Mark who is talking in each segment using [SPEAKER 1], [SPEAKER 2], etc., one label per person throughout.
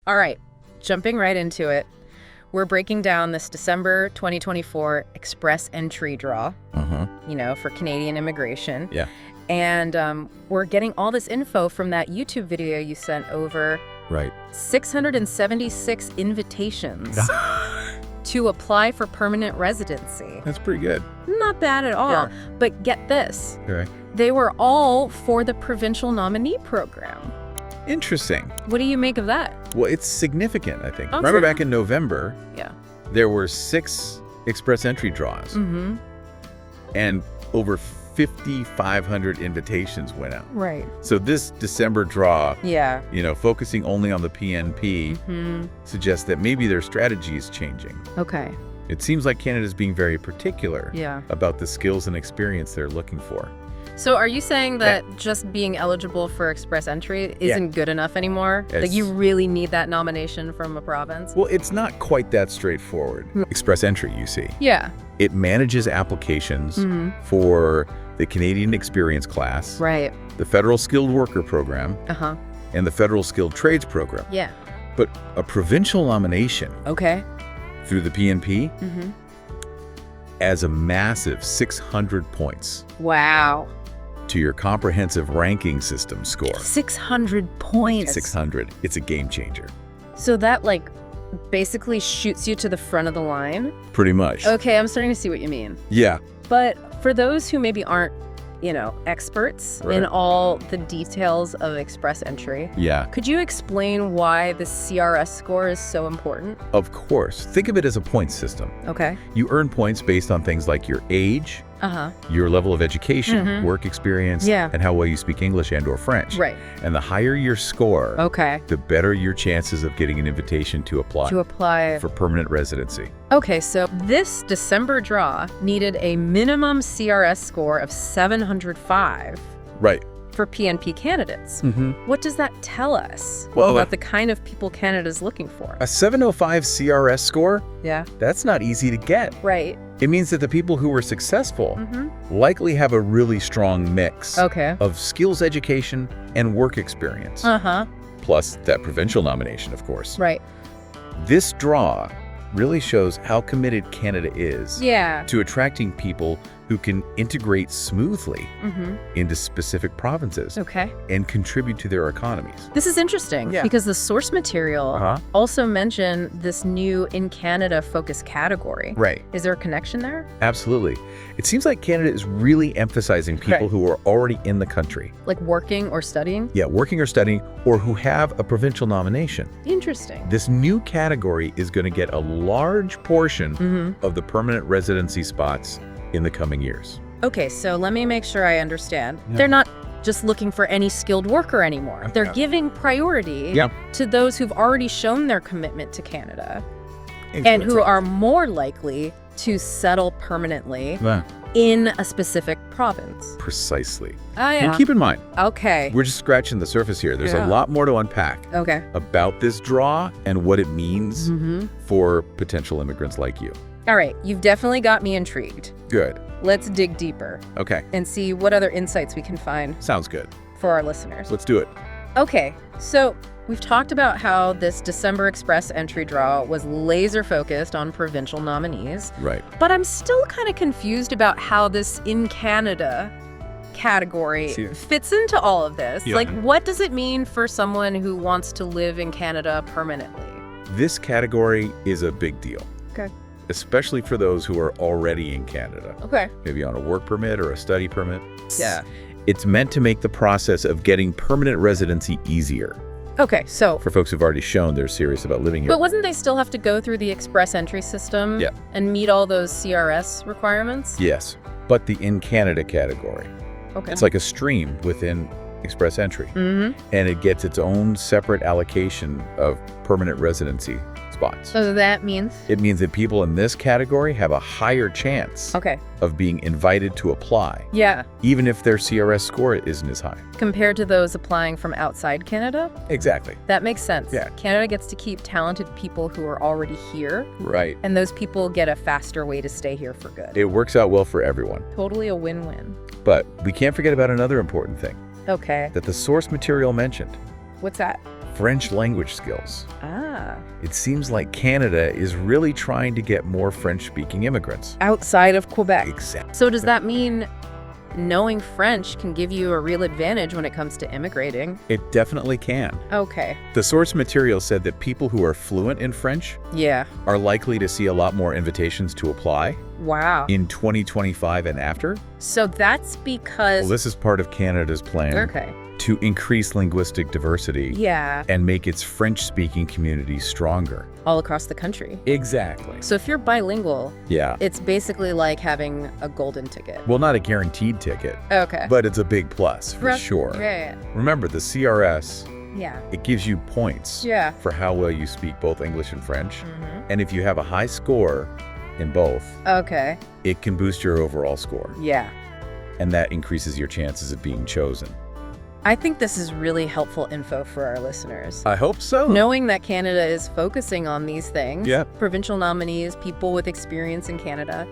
[SPEAKER 1] All right, jumping right into it. We're breaking down this December 2024 express entry draw, for Canadian immigration.
[SPEAKER 2] Yeah.
[SPEAKER 1] And we're getting all this info from that YouTube video you sent over.
[SPEAKER 2] Right.
[SPEAKER 1] 676 invitations to apply for permanent residency.
[SPEAKER 2] That's pretty good.
[SPEAKER 1] Not bad at all.
[SPEAKER 2] Yeah.
[SPEAKER 1] But get this.
[SPEAKER 2] Okay.
[SPEAKER 1] They were all for the provincial nominee program.
[SPEAKER 2] Interesting.
[SPEAKER 1] What do you make of that?
[SPEAKER 2] Well, it's significant, I think.
[SPEAKER 1] Oh,
[SPEAKER 2] Remember back in November,
[SPEAKER 1] Yeah.
[SPEAKER 2] there were 6 express entry draws,
[SPEAKER 1] Mm-hmm.
[SPEAKER 2] and over 5,500 invitations went out.
[SPEAKER 1] Right.
[SPEAKER 2] So this December draw,
[SPEAKER 1] Yeah.
[SPEAKER 2] focusing only on the PNP, suggests that maybe their strategy is changing.
[SPEAKER 1] Okay.
[SPEAKER 2] It seems like Canada's being very particular
[SPEAKER 1] Yeah.
[SPEAKER 2] about the skills and experience they're looking for.
[SPEAKER 1] So are you saying that just being eligible for express entry isn't good enough anymore? Like you really need that nomination from a province?
[SPEAKER 2] Well, it's not quite that straightforward. Express entry, you see.
[SPEAKER 1] Yeah.
[SPEAKER 2] It manages applications for the Canadian Experience Class,
[SPEAKER 1] Right.
[SPEAKER 2] the Federal Skilled Worker Program,
[SPEAKER 1] Uh-huh.
[SPEAKER 2] and the Federal Skilled Trades Program.
[SPEAKER 1] Yeah.
[SPEAKER 2] But a provincial nomination
[SPEAKER 1] Okay.
[SPEAKER 2] through the PNP
[SPEAKER 1] Mm-hmm.
[SPEAKER 2] adds a massive 600 points
[SPEAKER 1] Wow.
[SPEAKER 2] to your comprehensive ranking system score.
[SPEAKER 1] 600 points.
[SPEAKER 2] 600. It's a game changer.
[SPEAKER 1] So that basically shoots you to the front of the line?
[SPEAKER 2] Pretty much.
[SPEAKER 1] Okay, I'm starting to see what you mean.
[SPEAKER 2] Yeah.
[SPEAKER 1] But for those who maybe aren't, experts in all the details of express entry,
[SPEAKER 2] Yeah.
[SPEAKER 1] could you explain why the CRS score is so important?
[SPEAKER 2] Of course. Think of it as a points system.
[SPEAKER 1] Okay.
[SPEAKER 2] You earn points based on things like your age,
[SPEAKER 1] Uh-huh.
[SPEAKER 2] your level of education, work experience,
[SPEAKER 1] Yeah.
[SPEAKER 2] and how well you speak English and or French.
[SPEAKER 1] Right.
[SPEAKER 2] And the higher your score,
[SPEAKER 1] Okay.
[SPEAKER 2] the better your chances of getting an invitation to apply for permanent residency.
[SPEAKER 1] Okay, so this December draw needed a minimum CRS score of 705
[SPEAKER 2] Right.
[SPEAKER 1] for PNP candidates. What does that tell us
[SPEAKER 2] Well,
[SPEAKER 1] about the kind of people Canada's looking for?
[SPEAKER 2] A 705 CRS score,
[SPEAKER 1] Yeah.
[SPEAKER 2] that's not easy to get.
[SPEAKER 1] Right.
[SPEAKER 2] It means that the people who were successful likely have a really strong mix
[SPEAKER 1] Okay.
[SPEAKER 2] of skills education and work experience,
[SPEAKER 1] Uh-huh.
[SPEAKER 2] plus that provincial nomination, of course.
[SPEAKER 1] Right.
[SPEAKER 2] This draw really shows how committed Canada is
[SPEAKER 1] Yeah.
[SPEAKER 2] to attracting people who can integrate smoothly
[SPEAKER 1] Mm-hmm.
[SPEAKER 2] into specific provinces
[SPEAKER 1] Okay.
[SPEAKER 2] and contribute to their economies.
[SPEAKER 1] This is interesting because the source material also mentioned this new in Canada focus category.
[SPEAKER 2] Right.
[SPEAKER 1] Is there a connection there?
[SPEAKER 2] Absolutely. It seems like Canada is really emphasizing people who are already in the country.
[SPEAKER 1] Like working or studying?
[SPEAKER 2] Yeah, working or studying, or who have a provincial nomination.
[SPEAKER 1] Interesting.
[SPEAKER 2] This new category is going to get a large portion of the permanent residency spots in the coming years.
[SPEAKER 1] Okay, so let me make sure I understand. They're not just looking for any skilled worker anymore. They're giving priority to those who've already shown their commitment to Canada and who are more likely to settle permanently in a specific province.
[SPEAKER 2] Precisely.
[SPEAKER 1] Oh, yeah.
[SPEAKER 2] And keep in mind,
[SPEAKER 1] Okay.
[SPEAKER 2] we're just scratching the surface here. There's a lot more to unpack
[SPEAKER 1] Okay.
[SPEAKER 2] about this draw and what it means for potential immigrants like you.
[SPEAKER 1] All right, you've definitely got me intrigued.
[SPEAKER 2] Good.
[SPEAKER 1] Let's dig deeper
[SPEAKER 2] Okay.
[SPEAKER 1] and see what other insights we can find
[SPEAKER 2] Sounds good.
[SPEAKER 1] for our listeners.
[SPEAKER 2] Let's do it.
[SPEAKER 1] Okay, so we've talked about how this December Express entry draw was laser focused on provincial nominees.
[SPEAKER 2] Right.
[SPEAKER 1] But I'm still kind of confused about how this in Canada category fits into all of this.
[SPEAKER 2] Yeah.
[SPEAKER 1] Like, what does it mean for someone who wants to live in Canada permanently?
[SPEAKER 2] This category is a big deal.
[SPEAKER 1] Okay.
[SPEAKER 2] Especially for those who are already in Canada.
[SPEAKER 1] Okay.
[SPEAKER 2] Maybe on a work permit or a study permit.
[SPEAKER 1] Yeah.
[SPEAKER 2] It's meant to make the process of getting permanent residency easier
[SPEAKER 1] Okay, so
[SPEAKER 2] for folks who've already shown they're serious about living here.
[SPEAKER 1] but wouldn't they still have to go through the express entry system and meet all those CRS requirements?
[SPEAKER 2] Yes, but the in Canada category.
[SPEAKER 1] Okay.
[SPEAKER 2] It's like a stream within express entry. And it gets its own separate allocation of permanent residency spots.
[SPEAKER 1] So that means?
[SPEAKER 2] It means that people in this category have a higher chance
[SPEAKER 1] Okay.
[SPEAKER 2] of being invited to apply,
[SPEAKER 1] Yeah.
[SPEAKER 2] even if their CRS score isn't as high.
[SPEAKER 1] Compared to those applying from outside Canada?
[SPEAKER 2] Exactly.
[SPEAKER 1] That makes sense.
[SPEAKER 2] Yeah.
[SPEAKER 1] Canada gets to keep talented people who are already here,
[SPEAKER 2] Right.
[SPEAKER 1] and those people get a faster way to stay here for good.
[SPEAKER 2] It works out well for everyone.
[SPEAKER 1] Totally a win-win.
[SPEAKER 2] But we can't forget about another important thing
[SPEAKER 1] Okay.
[SPEAKER 2] that the source material mentioned.
[SPEAKER 1] What's that?
[SPEAKER 2] French language skills.
[SPEAKER 1] Ah.
[SPEAKER 2] It seems like Canada is really trying to get more French-speaking immigrants.
[SPEAKER 1] Outside of Quebec.
[SPEAKER 2] Exactly.
[SPEAKER 1] So does that mean knowing French can give you a real advantage when it comes to immigrating?
[SPEAKER 2] It definitely can.
[SPEAKER 1] Okay.
[SPEAKER 2] The source material said that people who are fluent in French
[SPEAKER 1] Yeah.
[SPEAKER 2] are likely to see a lot more invitations to apply
[SPEAKER 1] Wow.
[SPEAKER 2] in 2025 and after.
[SPEAKER 1] So that's because...
[SPEAKER 2] Well, this is part of Canada's plan
[SPEAKER 1] Okay.
[SPEAKER 2] to increase linguistic diversity
[SPEAKER 1] Yeah.
[SPEAKER 2] and make its French-speaking community stronger.
[SPEAKER 1] All across the country.
[SPEAKER 2] Exactly.
[SPEAKER 1] So if you're bilingual,
[SPEAKER 2] Yeah.
[SPEAKER 1] it's basically like having a golden ticket.
[SPEAKER 2] Well, not a guaranteed ticket,
[SPEAKER 1] Okay.
[SPEAKER 2] but it's a big plus for sure.
[SPEAKER 1] Yeah.
[SPEAKER 2] Remember, the CRS,
[SPEAKER 1] Yeah.
[SPEAKER 2] it gives you points
[SPEAKER 1] Yeah.
[SPEAKER 2] for how well you speak both English and French.
[SPEAKER 1] Mm-hmm.
[SPEAKER 2] And if you have a high score in both,
[SPEAKER 1] Okay.
[SPEAKER 2] it can boost your overall score.
[SPEAKER 1] Yeah.
[SPEAKER 2] And that increases your chances of being chosen.
[SPEAKER 1] I think this is really helpful info for our listeners.
[SPEAKER 2] I hope so.
[SPEAKER 1] Knowing that Canada is focusing on these things,
[SPEAKER 2] Yeah.
[SPEAKER 1] provincial nominees, people with experience in Canada,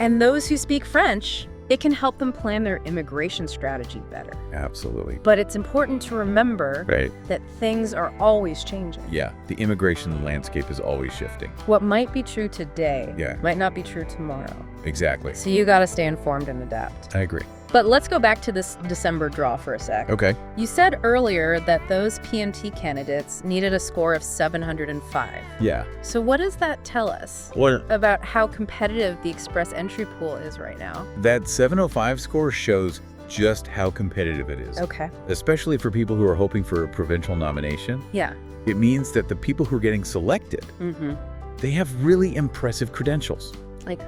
[SPEAKER 1] and those who speak French, it can help them plan their immigration strategy better.
[SPEAKER 2] Absolutely.
[SPEAKER 1] But it's important to remember
[SPEAKER 2] Right.
[SPEAKER 1] that things are always changing.
[SPEAKER 2] Yeah. The immigration landscape is always shifting.
[SPEAKER 1] What might be true today
[SPEAKER 2] Yeah.
[SPEAKER 1] might not be true tomorrow.
[SPEAKER 2] Exactly.
[SPEAKER 1] So you got to stay informed and adapt.
[SPEAKER 2] I agree.
[SPEAKER 1] But let's go back to this December draw for a sec.
[SPEAKER 2] Okay.
[SPEAKER 1] You said earlier that those PNT candidates needed a score of 705.
[SPEAKER 2] Yeah.
[SPEAKER 1] So what does that tell us
[SPEAKER 2] Well,
[SPEAKER 1] about how competitive the express entry pool is right now?
[SPEAKER 2] that 705 score shows just how competitive it is.
[SPEAKER 1] Okay.
[SPEAKER 2] Especially for people who are hoping for a provincial nomination.
[SPEAKER 1] Yeah.
[SPEAKER 2] It means that the people who are getting selected,
[SPEAKER 1] Mm-hmm.
[SPEAKER 2] they have really impressive credentials.
[SPEAKER 1] Like,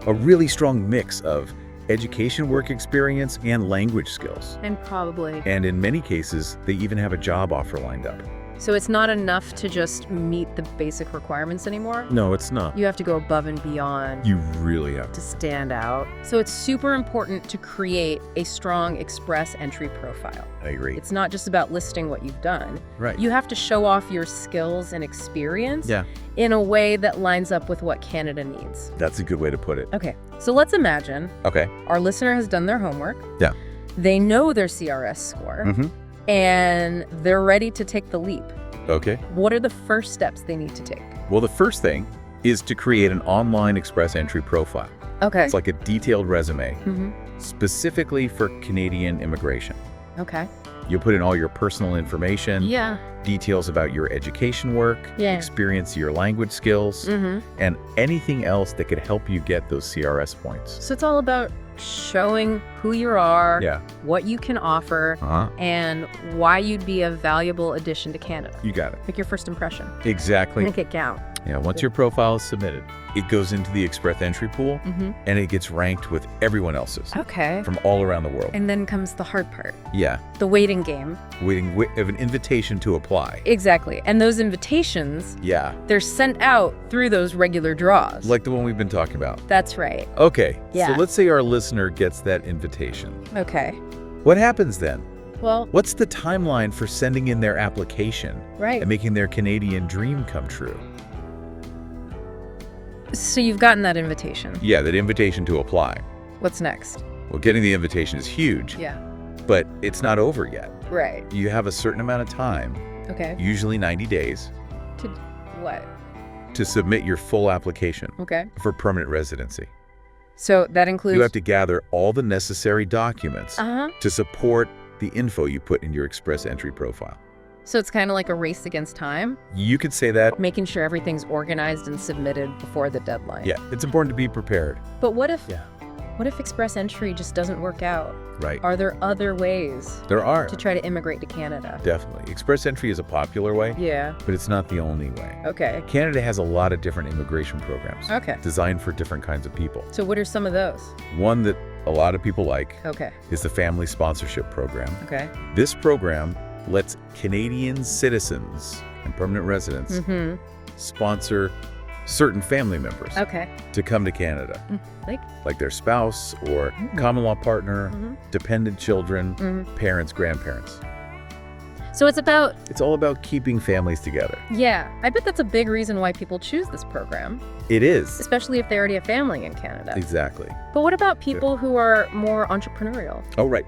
[SPEAKER 2] A really strong mix of education, work experience, and language skills.
[SPEAKER 1] and probably.
[SPEAKER 2] And in many cases, they even have a job offer lined up.
[SPEAKER 1] So it's not enough to just meet the basic requirements anymore?
[SPEAKER 2] No, it's not.
[SPEAKER 1] You have to go above and beyond
[SPEAKER 2] You really have
[SPEAKER 1] to stand out. So it's super important to create a strong express entry profile.
[SPEAKER 2] I agree.
[SPEAKER 1] It's not just about listing what you've done.
[SPEAKER 2] Right.
[SPEAKER 1] You have to show off your skills and experience
[SPEAKER 2] Yeah,
[SPEAKER 1] in a way that lines up with what Canada needs.
[SPEAKER 2] that's a good way to put it.
[SPEAKER 1] Okay, so let's imagine
[SPEAKER 2] Okay.
[SPEAKER 1] our listener has done their homework.
[SPEAKER 2] Yeah.
[SPEAKER 1] They know their CRS score,
[SPEAKER 2] Mm-hmm.
[SPEAKER 1] and they're ready to take the leap.
[SPEAKER 2] Okay.
[SPEAKER 1] What are the first steps they need to take?
[SPEAKER 2] Well, the first thing is to create an online express entry profile.
[SPEAKER 1] Okay.
[SPEAKER 2] It's like a detailed resume,
[SPEAKER 1] Mm-hmm.
[SPEAKER 2] specifically for Canadian immigration.
[SPEAKER 1] Okay.
[SPEAKER 2] You'll put in all your personal information,
[SPEAKER 1] Yeah.
[SPEAKER 2] details about your education work,
[SPEAKER 1] Yeah.
[SPEAKER 2] experience, your language skills,
[SPEAKER 1] Mm-hmm.
[SPEAKER 2] and anything else that could help you get those CRS points.
[SPEAKER 1] So it's all about showing who you are,
[SPEAKER 2] Yeah.
[SPEAKER 1] what you can offer,
[SPEAKER 2] Uh-huh.
[SPEAKER 1] and why you'd be a valuable addition to Canada.
[SPEAKER 2] You got it.
[SPEAKER 1] Like your first impression.
[SPEAKER 2] Exactly.
[SPEAKER 1] Make it count.
[SPEAKER 2] Yeah, once your profile is submitted, it goes into the express entry pool
[SPEAKER 1] Mm-hmm.
[SPEAKER 2] and it gets ranked with everyone else's
[SPEAKER 1] Okay.
[SPEAKER 2] from all around the world.
[SPEAKER 1] And then comes the hard part,
[SPEAKER 2] Yeah,
[SPEAKER 1] the waiting game.
[SPEAKER 2] waiting of an invitation to apply.
[SPEAKER 1] Exactly. And those invitations,
[SPEAKER 2] Yeah,
[SPEAKER 1] they're sent out through those regular draws.
[SPEAKER 2] like the one we've been talking about.
[SPEAKER 1] That's right.
[SPEAKER 2] Okay,
[SPEAKER 1] Yeah.
[SPEAKER 2] so let's say our listener gets that invitation.
[SPEAKER 1] Okay.
[SPEAKER 2] What happens then?
[SPEAKER 1] Well,
[SPEAKER 2] What's the timeline for sending in their application
[SPEAKER 1] right.
[SPEAKER 2] and making their Canadian dream come true?
[SPEAKER 1] So you've gotten that invitation.
[SPEAKER 2] Yeah, that invitation to apply.
[SPEAKER 1] What's next?
[SPEAKER 2] Well, getting the invitation is huge,
[SPEAKER 1] Yeah.
[SPEAKER 2] but it's not over yet.
[SPEAKER 1] Right.
[SPEAKER 2] You have a certain amount of time,
[SPEAKER 1] Okay.
[SPEAKER 2] usually 90 days,
[SPEAKER 1] To what?
[SPEAKER 2] to submit your full application
[SPEAKER 1] Okay.
[SPEAKER 2] for permanent residency.
[SPEAKER 1] So that includes.
[SPEAKER 2] You have to gather all the necessary documents
[SPEAKER 1] Uh-huh.
[SPEAKER 2] to support the info you put in your express entry profile.
[SPEAKER 1] So it's kind of like a race against time,
[SPEAKER 2] You could say that.
[SPEAKER 1] making sure everything's organized and submitted before the deadline.
[SPEAKER 2] Yeah, it's important to be prepared.
[SPEAKER 1] But what if
[SPEAKER 2] Yeah.
[SPEAKER 1] what if express entry just doesn't work out?
[SPEAKER 2] Right.
[SPEAKER 1] Are there other ways
[SPEAKER 2] There are.
[SPEAKER 1] to try to immigrate to Canada?
[SPEAKER 2] Definitely. Express entry is a popular way,
[SPEAKER 1] Yeah.
[SPEAKER 2] but it's not the only way.
[SPEAKER 1] Okay.
[SPEAKER 2] Canada has a lot of different immigration programs
[SPEAKER 1] Okay.
[SPEAKER 2] designed for different kinds of people.
[SPEAKER 1] So what are some of those?
[SPEAKER 2] One that a lot of people like
[SPEAKER 1] Okay.
[SPEAKER 2] is the Family Sponsorship Program.
[SPEAKER 1] Okay.
[SPEAKER 2] This program lets Canadian citizens and permanent residents
[SPEAKER 1] Mm-hmm.
[SPEAKER 2] sponsor certain family members
[SPEAKER 1] Okay.
[SPEAKER 2] to come to Canada, like their spouse or common law partner,
[SPEAKER 1] Mm-hmm.
[SPEAKER 2] dependent children,
[SPEAKER 1] Mm-hmm.
[SPEAKER 2] parents, grandparents.
[SPEAKER 1] So it's about,
[SPEAKER 2] It's all about keeping families together.
[SPEAKER 1] yeah, I bet that's a big reason why people choose this program,
[SPEAKER 2] It is.
[SPEAKER 1] especially if they already have family in Canada.
[SPEAKER 2] Exactly.
[SPEAKER 1] But what about people who are more entrepreneurial?
[SPEAKER 2] Oh, right.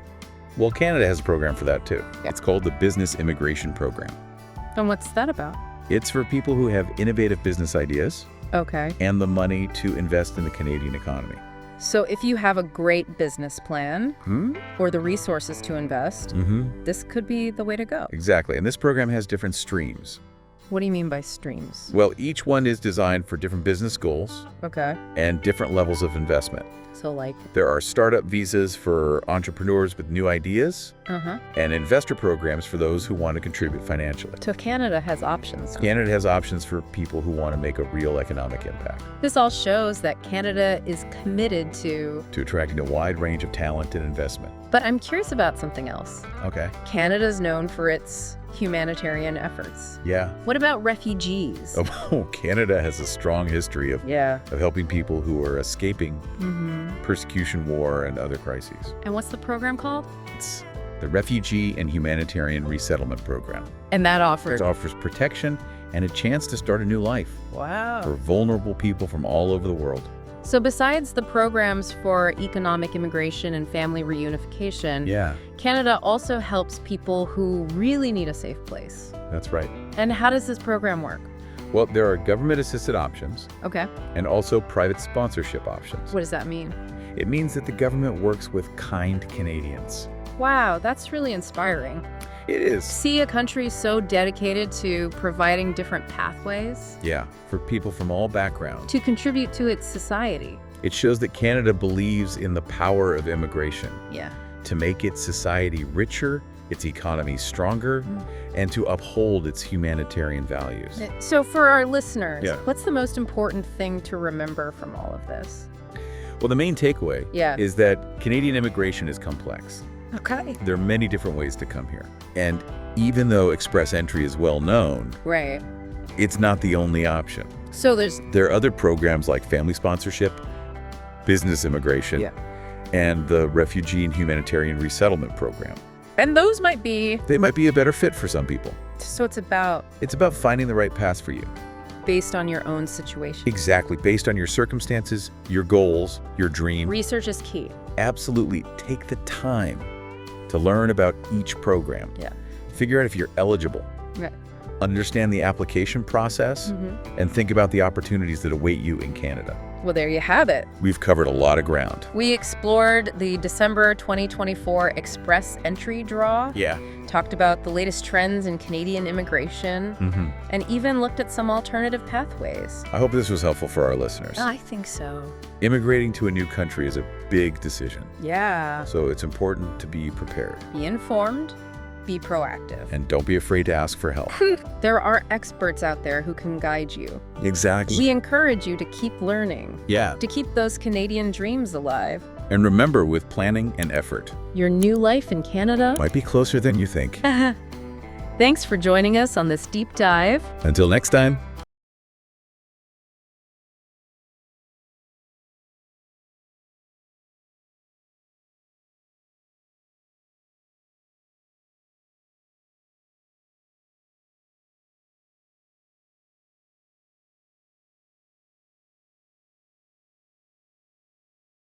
[SPEAKER 2] Well, Canada has a program for that too.
[SPEAKER 1] Yeah.
[SPEAKER 2] It's called the Business Immigration Program.
[SPEAKER 1] And what's that about?
[SPEAKER 2] It's for people who have innovative business ideas
[SPEAKER 1] Okay.
[SPEAKER 2] and the money to invest in the Canadian economy.
[SPEAKER 1] So if you have a great business plan or the resources to invest, this could be the way to go.
[SPEAKER 2] Exactly. And this program has different streams.
[SPEAKER 1] What do you mean by streams?
[SPEAKER 2] Well, each one is designed for different business goals
[SPEAKER 1] Okay.
[SPEAKER 2] and different levels of investment.
[SPEAKER 1] So like,
[SPEAKER 2] There are startup visas for entrepreneurs with new ideas and investor programs for those who want to contribute financially.
[SPEAKER 1] so Canada has options.
[SPEAKER 2] Canada has options for people who want to make a real economic impact,
[SPEAKER 1] This all shows that Canada is committed to,
[SPEAKER 2] attracting a wide range of talent and investment.
[SPEAKER 1] but I'm curious about something else.
[SPEAKER 2] Okay.
[SPEAKER 1] Canada's known for its humanitarian efforts.
[SPEAKER 2] Yeah.
[SPEAKER 1] What about refugees?
[SPEAKER 2] Oh, Canada has a strong history of
[SPEAKER 1] Yeah.
[SPEAKER 2] helping people who are escaping persecution, war, and other crises.
[SPEAKER 1] And what's the program called?
[SPEAKER 2] It's the Refugee and Humanitarian Resettlement Program.
[SPEAKER 1] And that offers.
[SPEAKER 2] It offers protection and a chance to start a new life for
[SPEAKER 1] Wow.
[SPEAKER 2] vulnerable people from all over the world.
[SPEAKER 1] So besides the programs for economic immigration and family reunification,
[SPEAKER 2] Yeah,
[SPEAKER 1] Canada also helps people who really need a safe place.
[SPEAKER 2] that's right.
[SPEAKER 1] And how does this program work?
[SPEAKER 2] Well, there are government-assisted options
[SPEAKER 1] Okay.
[SPEAKER 2] and also private sponsorship options.
[SPEAKER 1] What does that mean?
[SPEAKER 2] It means that the government works with kind Canadians.
[SPEAKER 1] Wow, that's really inspiring.
[SPEAKER 2] It is.
[SPEAKER 1] See a country so dedicated to providing different pathways
[SPEAKER 2] Yeah, for people from all backgrounds.
[SPEAKER 1] to contribute to its society.
[SPEAKER 2] It shows that Canada believes in the power of immigration
[SPEAKER 1] Yeah.
[SPEAKER 2] to make its society richer, its economy stronger, and to uphold its humanitarian values.
[SPEAKER 1] So for our listeners,
[SPEAKER 2] Yeah.
[SPEAKER 1] what's the most important thing to remember from all of this?
[SPEAKER 2] Well, the main takeaway
[SPEAKER 1] Yeah.
[SPEAKER 2] is that Canadian immigration is complex.
[SPEAKER 1] Okay.
[SPEAKER 2] There are many different ways to come here. And even though express entry is well known,
[SPEAKER 1] Right.
[SPEAKER 2] it's not the only option.
[SPEAKER 1] So there's
[SPEAKER 2] There are other programs like family sponsorship, business immigration,
[SPEAKER 1] Yeah.
[SPEAKER 2] and the Refugee and Humanitarian Resettlement Program.
[SPEAKER 1] and those might be
[SPEAKER 2] They might be a better fit for some people.
[SPEAKER 1] so it's about
[SPEAKER 2] It's about finding the right path for you.
[SPEAKER 1] based on your own situation.
[SPEAKER 2] Exactly, based on your circumstances, your goals, your dream.
[SPEAKER 1] Research is key.
[SPEAKER 2] Absolutely take the time to learn about each program.
[SPEAKER 1] Yeah.
[SPEAKER 2] Figure out if you're eligible.
[SPEAKER 1] Right.
[SPEAKER 2] Understand the application process and think about the opportunities that await you in Canada.
[SPEAKER 1] Well, there you have it.
[SPEAKER 2] We've covered a lot of ground.
[SPEAKER 1] We explored the December 2024 Express Entry Draw,
[SPEAKER 2] Yeah.
[SPEAKER 1] talked about the latest trends in Canadian immigration, and even looked at some alternative pathways.
[SPEAKER 2] I hope this was helpful for our listeners.
[SPEAKER 1] I think so.
[SPEAKER 2] Immigrating to a new country is a big decision,
[SPEAKER 1] Yeah.
[SPEAKER 2] so it's important to be prepared.
[SPEAKER 1] Be informed, be proactive.
[SPEAKER 2] And don't be afraid to ask for help.
[SPEAKER 1] There are experts out there who can guide you.
[SPEAKER 2] Exactly.
[SPEAKER 1] We encourage you to keep learning,
[SPEAKER 2] Yeah.
[SPEAKER 1] to keep those Canadian dreams alive.
[SPEAKER 2] And remember, with planning and effort,
[SPEAKER 1] Your new life in Canada.
[SPEAKER 2] might be closer than you think.
[SPEAKER 1] Thanks for joining us on this deep dive.
[SPEAKER 2] Until next time.